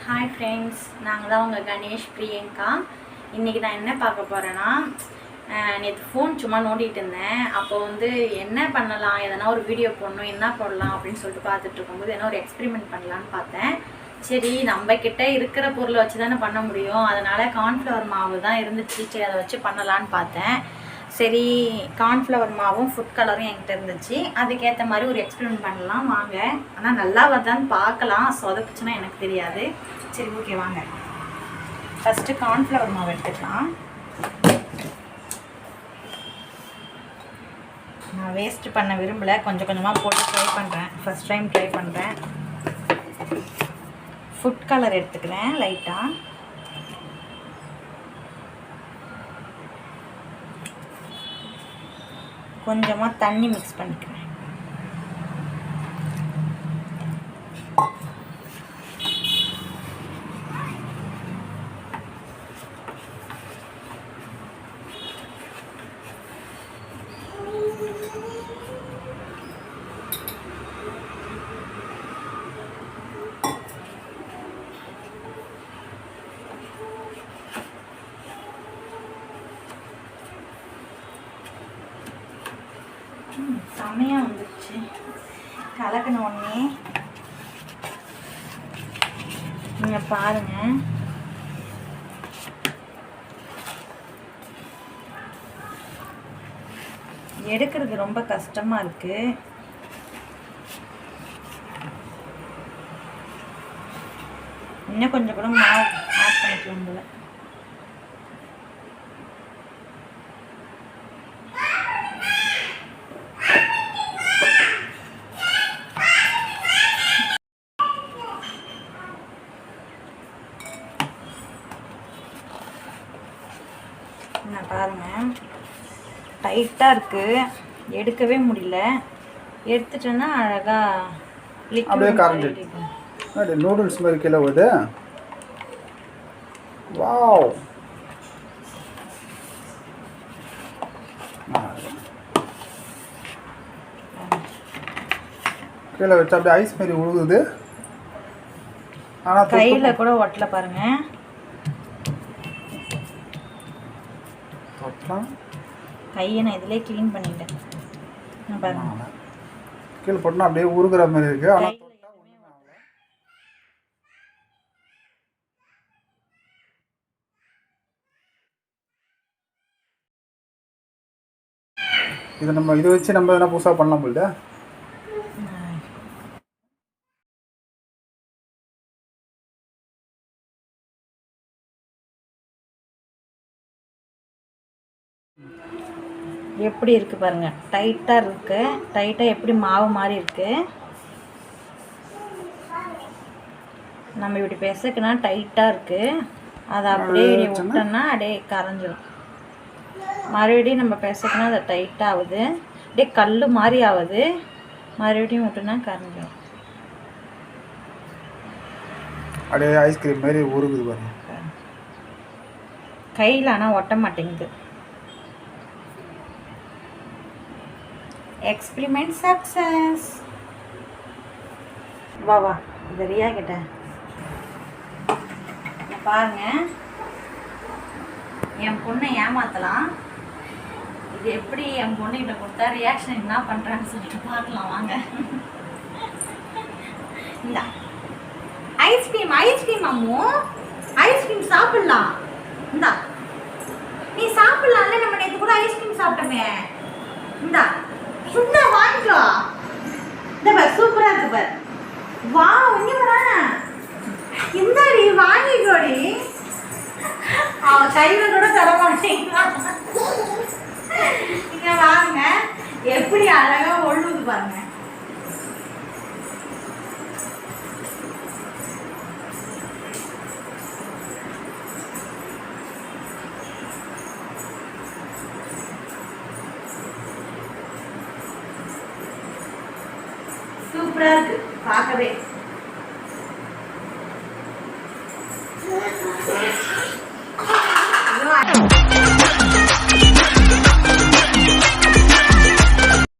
Hi friends, நாங்கள் தான் உங்கள் கணேஷ் பிரியங்கா. இன்றைக்கி நான் என்ன பார்க்க போகிறேன்னா, நேற்று ஃபோன் சும்மா நோண்டிகிட்டு இருந்தேன். அப்போ என்ன பண்ணலாம், எதனா ஒரு வீடியோ போடணும், என்ன போடலாம் அப்படின்னு சொல்லிட்டு பார்த்துட்டு இருக்கும்போது என்ன ஒரு எக்ஸ்பெரிமெண்ட் பண்ணலான்னு பார்த்தேன். சரி, நம்மக்கிட்ட இருக்கிற பொருளை வச்சு தானே பண்ண முடியும். அதனால் கார்ன்ஃப்ளவர் மாவு தான் இருந்துச்சு. சரி, அதை வச்சு பண்ணலான்னு பார்த்தேன். சரி, கார்ன்ஃப்ளவர் மாவும் ஃபுட் கலரும் என்கிட்ட இருந்துச்சு. அதுக்கேற்ற மாதிரி ஒரு எக்ஸ்பெரிமெண்ட் பண்ணலாம் வாங்க. ஆனால் நல்லா வருதான்னு பார்க்கலாம். சொதப்புச்சுன்னா எனக்கு தெரியாது. சரி, ஓகே வாங்க. ஃபஸ்ட்டு கார்ன்ஃப்ளவர் மாவு எடுத்துக்கலாம். நான் வேஸ்ட் பண்ண விரும்பலை, கொஞ்சம் கொஞ்சமாக போட்டு ட்ரை பண்ணுறேன். ஃபஸ்ட் டைம் ட்ரை பண்ணுறேன். ஃபுட் கலர் எடுத்துக்கிறேன் லைட்டாக. கொஞ்சமாக தண்ணி மிக்ஸ் பண்ணிக்கிறேன். செம்மையாக வந்துடுச்சு. கலக்கின உடனே நீங்கள் பாருங்கள், எடுக்கிறது ரொம்ப கஷ்டமாக இருக்குது. இன்னும் கொஞ்சம் கூட மாவு ஆட் பண்ணிக்கலாம் போல. நான் பாருங்கள், டைட்டாக இருக்குது, எடுக்கவே முடியல. எடுத்துட்டேன்னா அழகாக அப்படியே நூடுல்ஸ் மாதிரி கீழே வருது. வாவ், கீழே வச்சு அப்படியே ஐஸ் மாதிரி உழுகுது. ஆனால் கையில் கூட ஒட்டல பாருங்கள். கையை நான் இதிலே க்ளீன் பண்ணிட்டேன். பாருங்க, கீழே போட்டோன்னா அப்படியே உருகுற மாதிரி இருக்கு. ஆனால் இது நம்ம இதை வச்சு நம்ம எதனா புதுசாக பண்ணலாம் போல. எப்படி இருக்குது பாருங்கள், டைட்டாக இருக்குது. டைட்டாக எப்படி மாவு மாதிரி இருக்குது. நம்ம இப்படி பெசக்குனா டைட்டாக இருக்குது. அதை அப்படியே விட்டோம்னா அப்படியே கரைஞ்சிடும். மறுபடியும் நம்ம பெசக்குனா அதை டைட்டாக ஆகுது, அப்படியே கல் மாதிரி ஆகுது. மறுபடியும் விட்டோம்னா கரைஞ்சிடும். அப்படியே ஐஸ்கிரீம் மாதிரி உருகுது பாருங்க. கையில் ஆனால் ஒட்ட மாட்டேங்குது. Experiment success. வா வா, இது ரியா கிட்ட பாருங்க. என் பொண்ணை ஏமாத்தலாம். இது எப்படி என் பொண்ணுகிட்ட கொடுத்தா ரியாக்ஷன் என்ன பண்ணுறான்னு சொல்லிட்டு பார்க்கலாம் வாங்க. இந்த ஐஸ்கிரீம் ஐஸ்கிரீம் அம்மு, ஐஸ்கிரீம் சாப்பிடலாம். இந்தா, நீ சாப்பிடலாம்ல. நம்ம நேற்று கூட ஐஸ்கிரீம் சாப்பிட்டோமே. இந்தா சும்மா வாங்கிக்கோ. இந்த பார், சூப்பரா இருக்கு பார். வா, இங்க வரா. இந்தாடி வாங்கிக்கோடி. அவன் கையில கூட தர மாட்டேங்கிறா. இங்க வாங்க, எப்படி அழகா ஒழுகுது பாருங்க. சூப்பரா இருக்கு பார்க்கவே.